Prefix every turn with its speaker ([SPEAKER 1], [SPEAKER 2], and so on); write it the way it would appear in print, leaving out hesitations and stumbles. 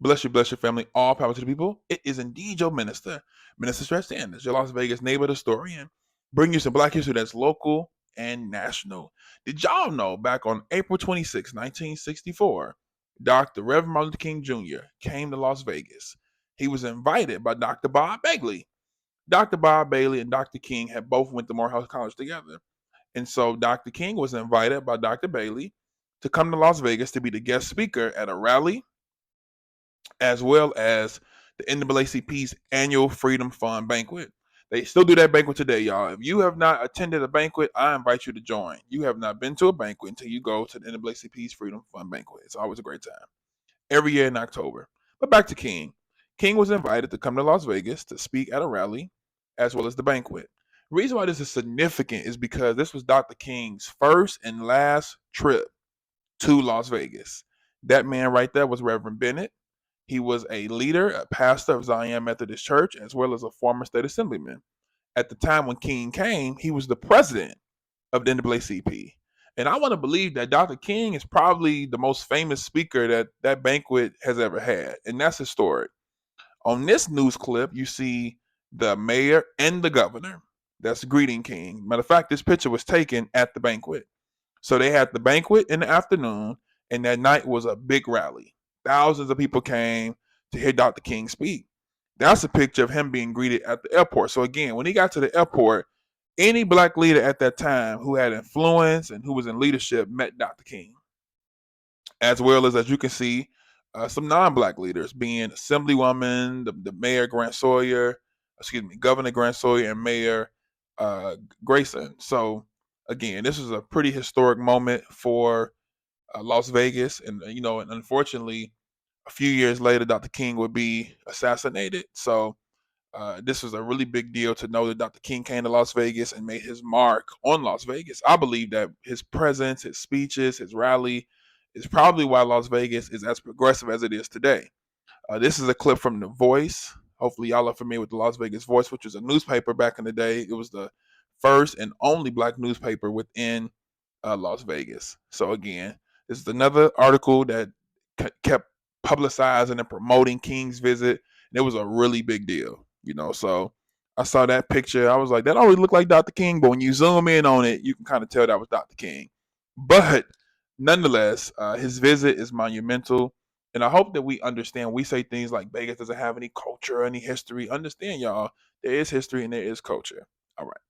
[SPEAKER 1] Bless your family. All power to the people. It is indeed your minister, Minister Stretch Sanders, your Las Vegas neighborhood historian. Bring you some black history that's local and national. Did y'all know back on April 26, 1964, Dr. Reverend Martin Luther King Jr. came to Las Vegas? He was invited by Dr. Bob Bailey. Dr. Bob Bailey and Dr. King had both went to Morehouse College together. And so Dr. King was invited by Dr. Bailey to come to Las Vegas to be the guest speaker at a rally as well as the NAACP's annual Freedom Fund banquet. They still do that banquet today, y'all. If you have not attended a banquet, I invite you to join. You have not been to a banquet until you go to the NAACP's Freedom Fund banquet. It's always a great time. Every year in October. But back to King. King was invited to come to Las Vegas to speak at a rally as well as the banquet. The reason why this is significant is because this was Dr. King's first and last trip to Las Vegas. That man right there was Reverend Bennett. He was a leader, a pastor of Zion Methodist Church, as well as a former state assemblyman. At the time when King came, he was the president of the NAACP. And I want to believe that Dr. King is probably the most famous speaker that that banquet has ever had. And that's historic. On this news clip, you see the mayor and the governor. That's greeting King. Matter of fact, this picture was taken at the banquet. So they had the banquet in the afternoon, and that night was a big rally. Thousands of people came to hear Dr. King speak. That's a picture of him being greeted at the airport. So again, when he got to the airport, any black leader at that time who had influence and who was in leadership met Dr. King, as you can see, some non-black leaders, being Assemblywoman, the Mayor Grant Sawyer, Governor Grant Sawyer, and Mayor Grayson. So again, this is a pretty historic moment for Las Vegas, and and unfortunately, a few years later, Dr. King would be assassinated. So this was a really big deal to know that Dr. King came to Las Vegas and made his mark on Las Vegas. I believe that his presence, his speeches, his rally is probably why Las Vegas is as progressive as it is today. This is a clip from The Voice. Hopefully, y'all are familiar with the Las Vegas Voice, which was a newspaper back in the day. It was the first and only black newspaper within Las Vegas. So, again, this is another article that kept publicizing and promoting King's visit. And it was a really big deal, So, I saw that picture. I was like, that always looked like Dr. King. But when you zoom in on it, you can kind of tell that was Dr. King. But nonetheless, his visit is monumental. And I hope that we understand. We say things like Vegas doesn't have any culture, any history. Understand, y'all, there is history and there is culture. All right.